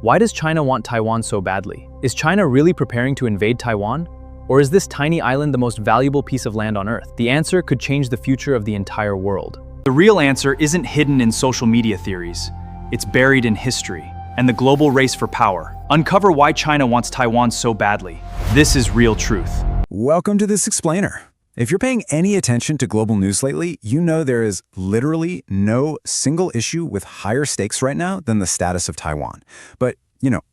Why does China want Taiwan so badly? Is China really preparing to invade Taiwan? Or is this tiny island the most valuable piece of land on Earth? The answer could change the future of the entire world. The real answer isn't hidden in social media theories. It's buried in history and the global race for power. Uncover why China wants Taiwan so badly. This is real truth. Welcome to this explainer. If you're paying any attention to global news lately, you know there is literally no single issue with higher stakes right now than the status of Taiwan. But,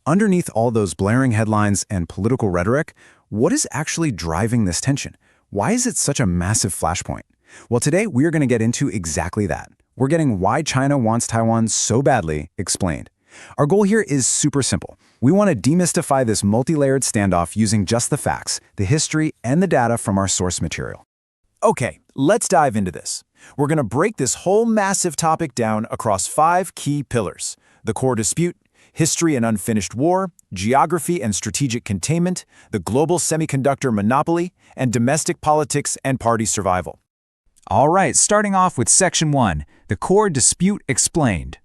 underneath all those blaring headlines and political rhetoric, what is actually driving this tension? Why is it such a massive flashpoint? Well, today we are going to get into exactly that. We're getting why China wants Taiwan so badly explained. Our goal here is super simple. We want to demystify this multi-layered standoff using just the facts, the history, and the data from our source material. Okay, let's dive into this. We're going to break this whole massive topic down across 5 key pillars: the core dispute, history and unfinished war, geography and strategic containment, the global semiconductor monopoly, and domestic politics and party survival. All right, starting off with Section 1, the core dispute explained.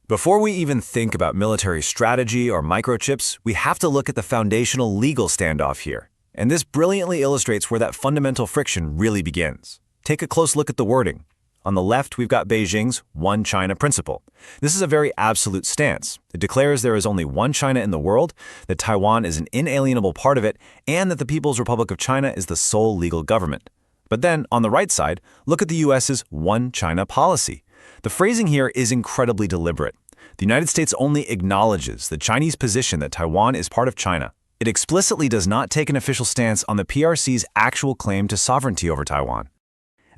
Before we even think about military strategy or microchips, we have to look at the foundational legal standoff here. And this brilliantly illustrates where that fundamental friction really begins. Take a close look at the wording. On the left, we've got Beijing's One China principle. This is a very absolute stance. It declares there is only one China in the world, that Taiwan is an inalienable part of it, and that the People's Republic of China is the sole legal government. But then, on the right side, look at the U.S.'s One China policy. The phrasing here is incredibly deliberate. The United States only acknowledges the Chinese position that Taiwan is part of China. It explicitly does not take an official stance on the PRC's actual claim to sovereignty over Taiwan.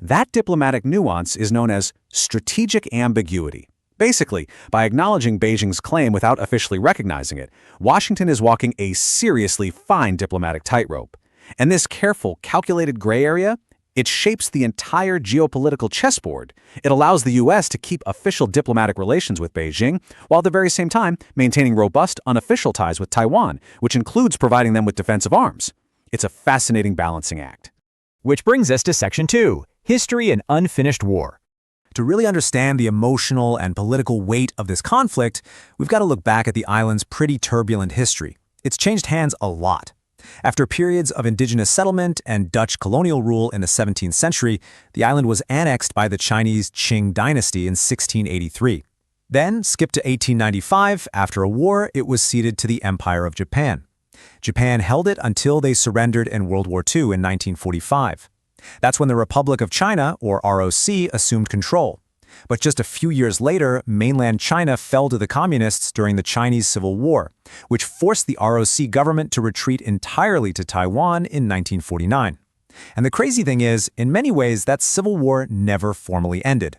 That diplomatic nuance is known as strategic ambiguity. Basically, by acknowledging Beijing's claim without officially recognizing it, Washington is walking a seriously fine diplomatic tightrope. And this careful, calculated gray area, it shapes the entire geopolitical chessboard. It allows the U.S. to keep official diplomatic relations with Beijing, while at the very same time maintaining robust, unofficial ties with Taiwan, which includes providing them with defensive arms. It's a fascinating balancing act. Which brings us to Section 2, History and Unfinished War. To really understand the emotional and political weight of this conflict, we've got to look back at the island's pretty turbulent history. It's changed hands a lot. After periods of indigenous settlement and Dutch colonial rule in the 17th century, the island was annexed by the Chinese Qing dynasty in 1683. Then, skip to 1895, after a war, it was ceded to the Empire of Japan. Japan held it until they surrendered in World War II in 1945. That's when the Republic of China, or ROC, assumed control. But just a few years later, mainland China fell to the communists during the Chinese Civil War, which forced the ROC government to retreat entirely to Taiwan in 1949. And the crazy thing is, in many ways, that civil war never formally ended.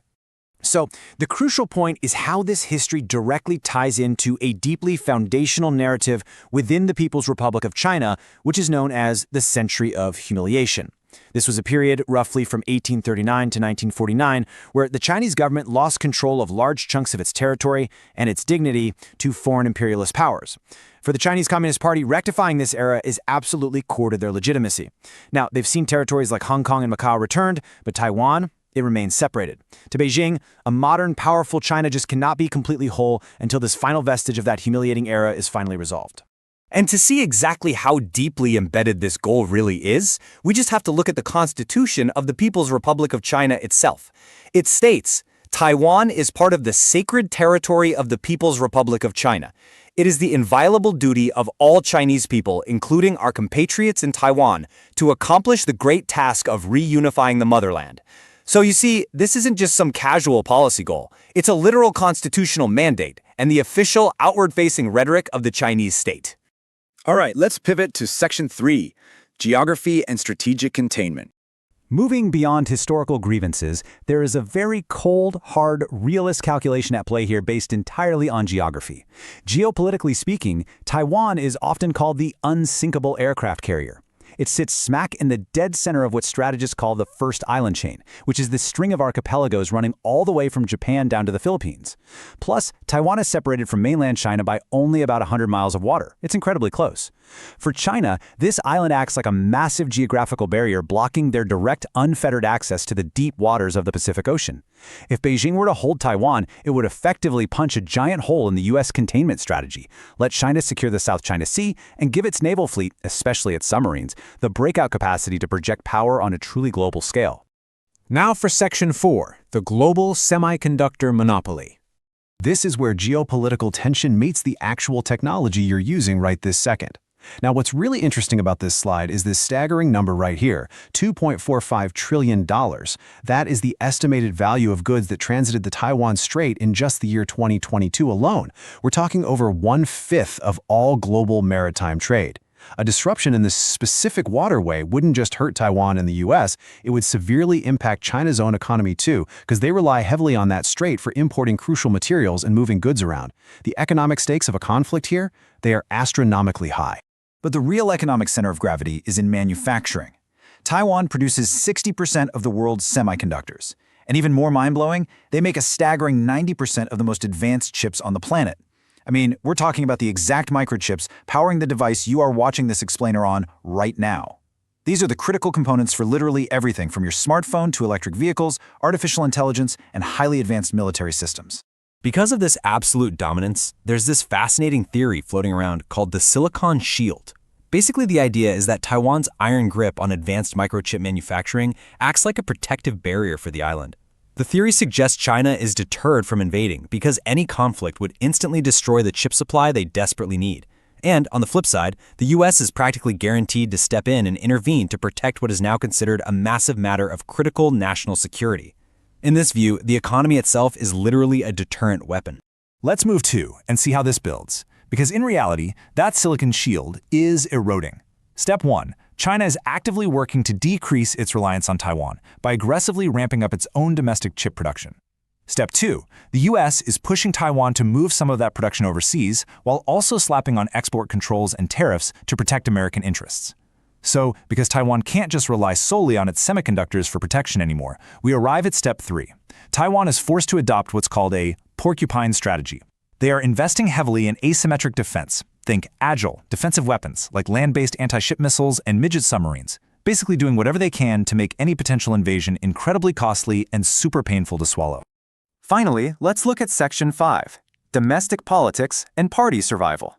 So, the crucial point is how this history directly ties into a deeply foundational narrative within the People's Republic of China, which is known as the Century of Humiliation. This was a period roughly from 1839 to 1949 where the Chinese government lost control of large chunks of its territory and its dignity to foreign imperialist powers. For the Chinese Communist Party, rectifying this era is absolutely core to their legitimacy. Now, they've seen territories like Hong Kong and Macau returned, but Taiwan, it remains separated. To Beijing, a modern, powerful China just cannot be completely whole until this final vestige of that humiliating era is finally resolved. And to see exactly how deeply embedded this goal really is, we just have to look at the Constitution of the People's Republic of China itself. It states, Taiwan is part of the sacred territory of the People's Republic of China. It is the inviolable duty of all Chinese people, including our compatriots in Taiwan, to accomplish the great task of reunifying the motherland. So you see, this isn't just some casual policy goal. It's a literal constitutional mandate and the official outward-facing rhetoric of the Chinese state. All right, let's pivot to Section 3, Geography and Strategic Containment. Moving beyond historical grievances, there is a very cold, hard, realist calculation at play here based entirely on geography. Geopolitically speaking, Taiwan is often called the unsinkable aircraft carrier. It sits smack in the dead center of what strategists call the first island chain, which is the string of archipelagos running all the way from Japan down to the Philippines. Plus, Taiwan is separated from mainland China by only about 100 miles of water. It's incredibly close. For China, this island acts like a massive geographical barrier blocking their direct, unfettered access to the deep waters of the Pacific Ocean. If Beijing were to hold Taiwan, it would effectively punch a giant hole in the U.S. containment strategy, let China secure the South China Sea, and give its naval fleet, especially its submarines, the breakout capacity to project power on a truly global scale. Now for Section 4, the global semiconductor monopoly. This is where geopolitical tension meets the actual technology you're using right this second. Now, what's really interesting about this slide is this staggering number right here, $2.45 trillion. That is the estimated value of goods that transited the Taiwan Strait in just the year 2022 alone. We're talking over 1/5 of all global maritime trade. A disruption in this specific waterway wouldn't just hurt Taiwan and the US, it would severely impact China's own economy too, because they rely heavily on that strait for importing crucial materials and moving goods around. The economic stakes of a conflict here, they are astronomically high. But the real economic center of gravity is in manufacturing. Taiwan produces 60% of the world's semiconductors. And even more mind-blowing, they make a staggering 90% of the most advanced chips on the planet. I mean, we're talking about the exact microchips powering the device you are watching this explainer on right now. These are the critical components for literally everything from your smartphone to electric vehicles, artificial intelligence, and highly advanced military systems. Because of this absolute dominance, there's this fascinating theory floating around called the silicon shield. Basically, the idea is that Taiwan's iron grip on advanced microchip manufacturing acts like a protective barrier for the island. The theory suggests China is deterred from invading because any conflict would instantly destroy the chip supply they desperately need. And on the flip side, the US is practically guaranteed to step in and intervene to protect what is now considered a massive matter of critical national security. In this view, the economy itself is literally a deterrent weapon. Let's move to and see how this builds, because in reality, that silicon shield is eroding. Step 1. China is actively working to decrease its reliance on Taiwan by aggressively ramping up its own domestic chip production. Step 2. The US is pushing Taiwan to move some of that production overseas while also slapping on export controls and tariffs to protect American interests. So, because Taiwan can't just rely solely on its semiconductors for protection anymore, we arrive at Step 3. Taiwan is forced to adopt what's called a porcupine strategy. They are investing heavily in asymmetric defense. Think agile, defensive weapons like land-based anti-ship missiles and midget submarines, basically doing whatever they can to make any potential invasion incredibly costly and super painful to swallow. Finally, let's look at Section 5, Domestic Politics and Party Survival.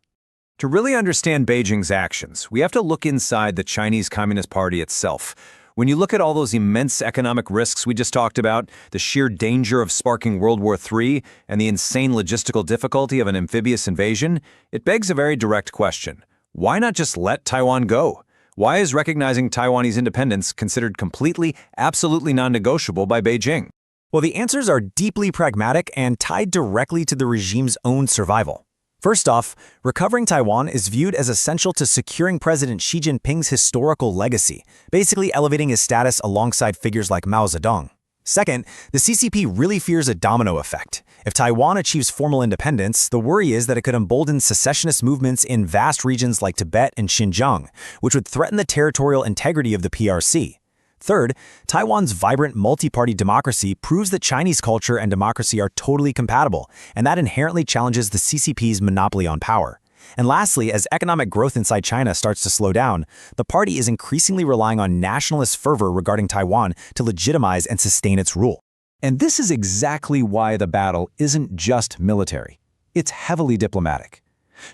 To really understand Beijing's actions, we have to look inside the Chinese Communist Party itself. When you look at all those immense economic risks we just talked about, the sheer danger of sparking World War III, and the insane logistical difficulty of an amphibious invasion, it begs a very direct question. Why not just let Taiwan go? Why is recognizing Taiwanese independence considered completely, absolutely non-negotiable by Beijing? Well, the answers are deeply pragmatic and tied directly to the regime's own survival. First off, recovering Taiwan is viewed as essential to securing President Xi Jinping's historical legacy, basically elevating his status alongside figures like Mao Zedong. Second, the CCP really fears a domino effect. If Taiwan achieves formal independence, the worry is that it could embolden secessionist movements in vast regions like Tibet and Xinjiang, which would threaten the territorial integrity of the PRC. Third, Taiwan's vibrant multi-party democracy proves that Chinese culture and democracy are totally compatible, and that inherently challenges the CCP's monopoly on power. And lastly, as economic growth inside China starts to slow down, the party is increasingly relying on nationalist fervor regarding Taiwan to legitimize and sustain its rule. And this is exactly why the battle isn't just military. It's heavily diplomatic.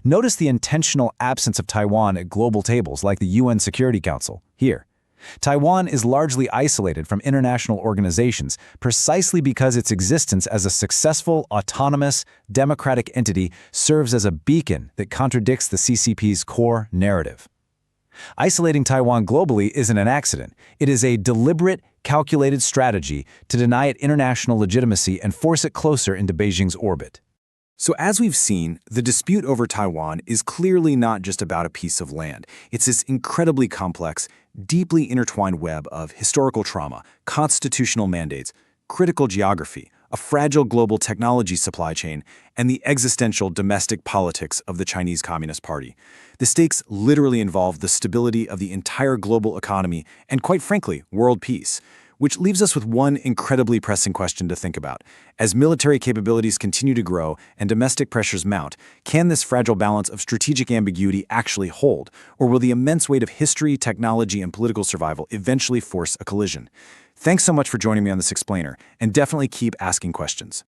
Notice the intentional absence of Taiwan at global tables like the UN Security Council, here. Taiwan is largely isolated from international organizations precisely because its existence as a successful, autonomous, democratic entity serves as a beacon that contradicts the CCP's core narrative. Isolating Taiwan globally isn't an accident. It is a deliberate, calculated strategy to deny it international legitimacy and force it closer into Beijing's orbit. So as we've seen, the dispute over Taiwan is clearly not just about a piece of land. It's this incredibly complex, deeply intertwined web of historical trauma, constitutional mandates, critical geography, a fragile global technology supply chain, and the existential domestic politics of the Chinese Communist Party. The stakes literally involve the stability of the entire global economy and, quite frankly, world peace. Which leaves us with one incredibly pressing question to think about. As military capabilities continue to grow and domestic pressures mount, can this fragile balance of strategic ambiguity actually hold? Or will the immense weight of history, technology, and political survival eventually force a collision? Thanks so much for joining me on this explainer, and definitely keep asking questions.